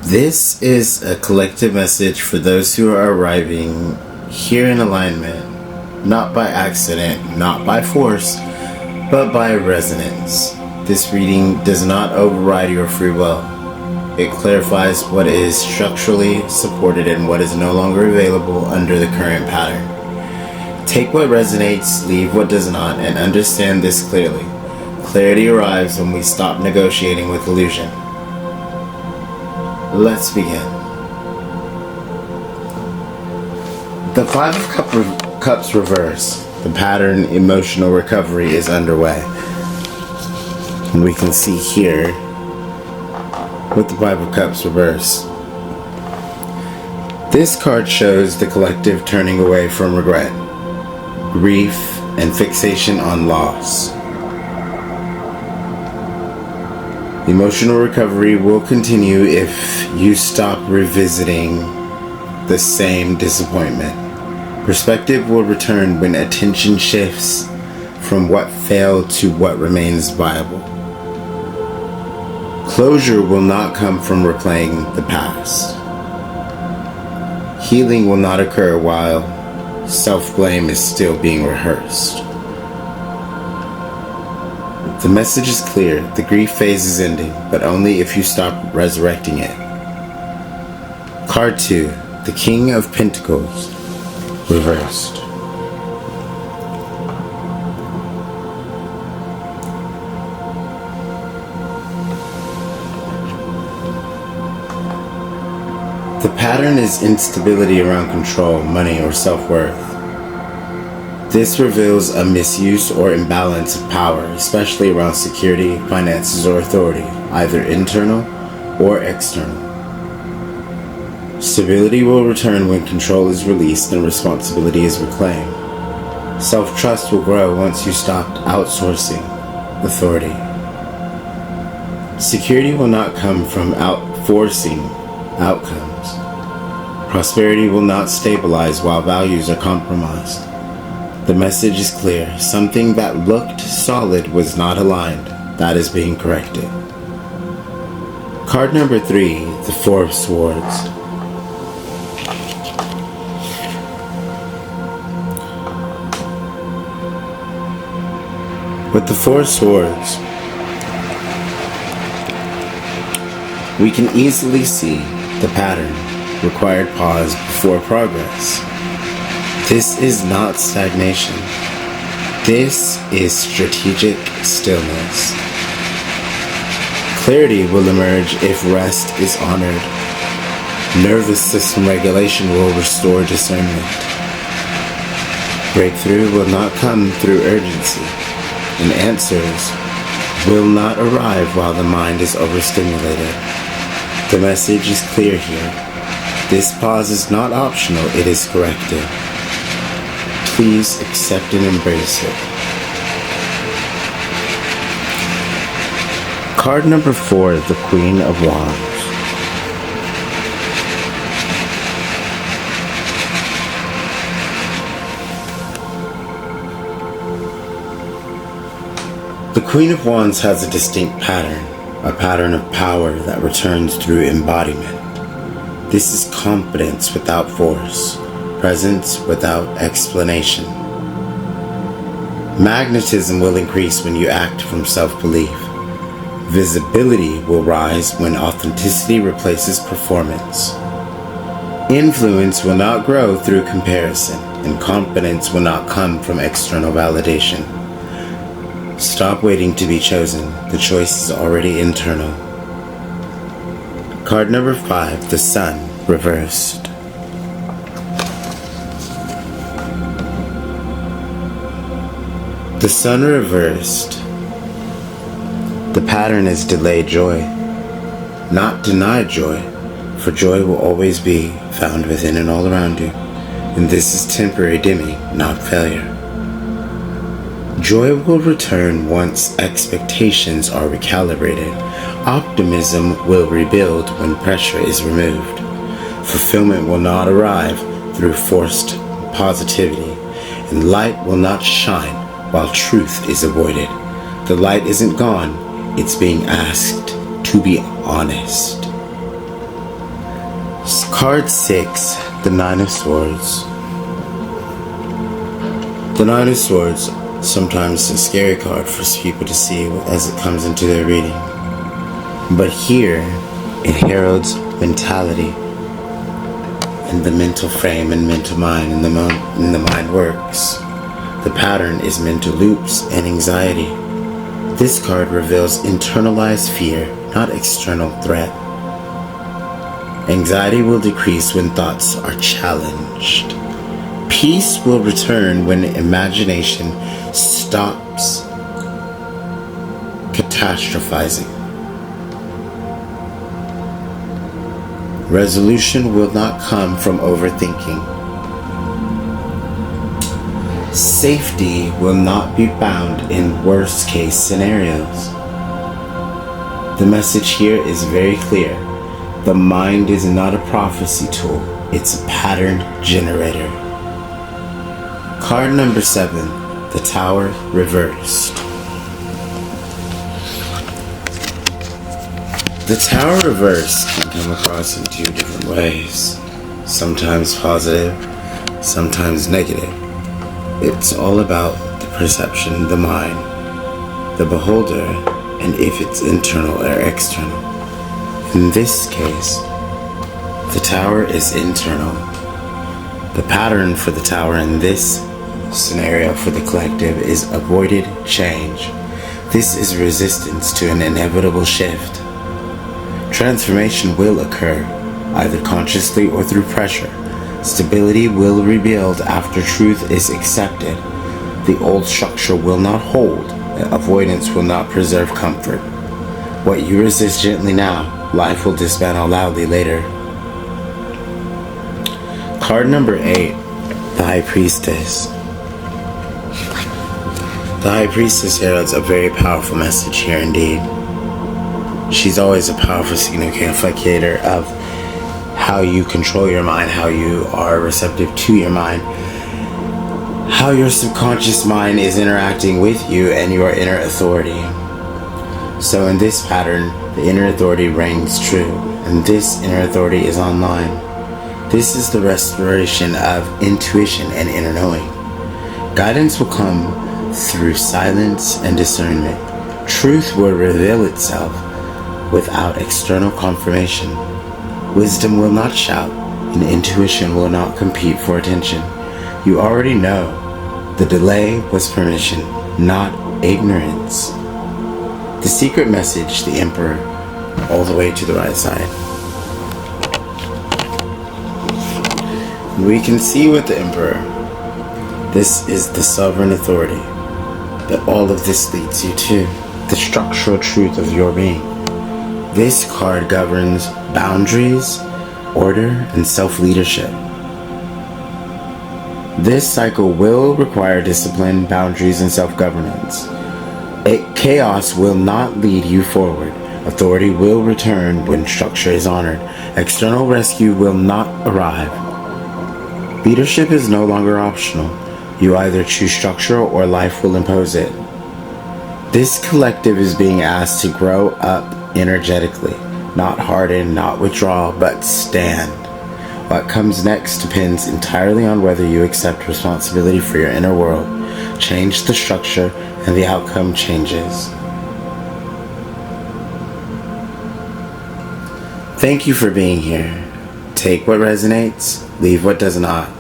This is a collective message for those who are arriving here in alignment, not by accident, not by force, but by resonance. This reading does not override your free will. It clarifies what is structurally supported and what is no longer available under the current pattern. Take what resonates, leave what does not, and understand this clearly. Clarity arrives when we stop negotiating with illusion. Let's begin. The Five of Cups reverse. The pattern emotional recovery is underway. And we can see here with the Five of Cups reverse. This card shows the collective turning away from regret, grief, and fixation on loss. Emotional recovery will continue if you stop revisiting the same disappointment. Perspective will return when attention shifts from what failed to what remains viable. Closure will not come from replaying the past. Healing will not occur while self-blame is still being rehearsed. The message is clear. The grief phase is ending, but only if you stop resurrecting it. Card 2, the King of Pentacles, reversed. The pattern is instability around control, money, or self-worth. This reveals a misuse or imbalance of power, especially around security, finances, or authority, either internal or external. Stability will return when control is released and responsibility is reclaimed. Self-trust will grow once you stop outsourcing authority. Security will not come from outforcing outcomes. Prosperity will not stabilize while values are compromised. The message is clear. Something that looked solid was not aligned. That is being corrected. Card number 3, the Four of Swords. With the Four of Swords, we can easily see the pattern. Required pause before progress. This is not stagnation. This is strategic stillness. Clarity will emerge if rest is honored. Nervous system regulation will restore discernment. Breakthrough will not come through urgency, and answers will not arrive while the mind is overstimulated. The message is clear here. This pause is not optional, it is corrective. Please accept and embrace it. Card number 4, the Queen of Wands. The Queen of Wands has a distinct pattern, a pattern of power that returns through embodiment. This is confidence without force, presence without explanation. Magnetism will increase when you act from self-belief. Visibility will rise when authenticity replaces performance. Influence will not grow through comparison, and confidence will not come from external validation. Stop waiting to be chosen. The choice is already internal. Card number 5, the Sun, reversed. The Sun reversed. The pattern is delayed joy, not denied joy, for joy will always be found within and all around you, and this is temporary dimming, not failure. Joy will return once expectations are recalibrated. Optimism will rebuild when pressure is removed. Fulfillment will not arrive through forced positivity, and light will not shine while truth is avoided. The light isn't gone, it's being asked to be honest. Card 6, the Nine of Swords. The Nine of Swords, sometimes a scary card for people to see as it comes into their reading. But here, it heralds mentality and the mental frame and mental mind and the mind works. The pattern is mental loops and anxiety. This card reveals internalized fear, not external threat. Anxiety will decrease when thoughts are challenged. Peace will return when imagination stops catastrophizing. Resolution will not come from overthinking. Safety will not be found in worst-case scenarios. The message here is very clear. The mind is not a prophecy tool, it's a pattern generator. Card number 7, the Tower reversed. The Tower reversed can come across in two different ways. Sometimes positive, sometimes negative. It's all about the perception, the mind, the beholder, and if it's internal or external. In this case, the Tower is internal. The pattern for the Tower in this scenario for the collective is avoided change. This is resistance to an inevitable shift. Transformation will occur, either consciously or through pressure. Stability will rebuild after truth is accepted. The old structure will not hold. Avoidance will not preserve comfort. What you resist gently now, life will dismantle loudly later. Card number 8, the High Priestess. The High Priestess heralds a very powerful message here indeed. She's always a powerful significator of how you control your mind, how you are receptive to your mind, how your subconscious mind is interacting with you and your inner authority. So in this pattern, the inner authority reigns true, and this inner authority is online. This is the restoration of intuition and inner knowing. Guidance will come through silence and discernment. Truth will reveal itself without external confirmation. Wisdom will not shout, and intuition will not compete for attention. You already know. The delay was permission, not ignorance. The secret message, the Emperor, all the way to the right side. We can see with the Emperor, this is the sovereign authority that all of this leads you to, the structural truth of your being. This card governs boundaries, order, and self-leadership. This cycle will require discipline, boundaries, and self-governance. Chaos will not lead you forward. Authority will return when structure is honored. External rescue will not arrive. Leadership is no longer optional. You either choose structure or life will impose it. This collective is being asked to grow up energetically, not harden, not withdraw, but stand. What comes next depends entirely on whether you accept responsibility for your inner world, change the structure, and the outcome changes. Thank you for being here. Take what resonates, leave what does not.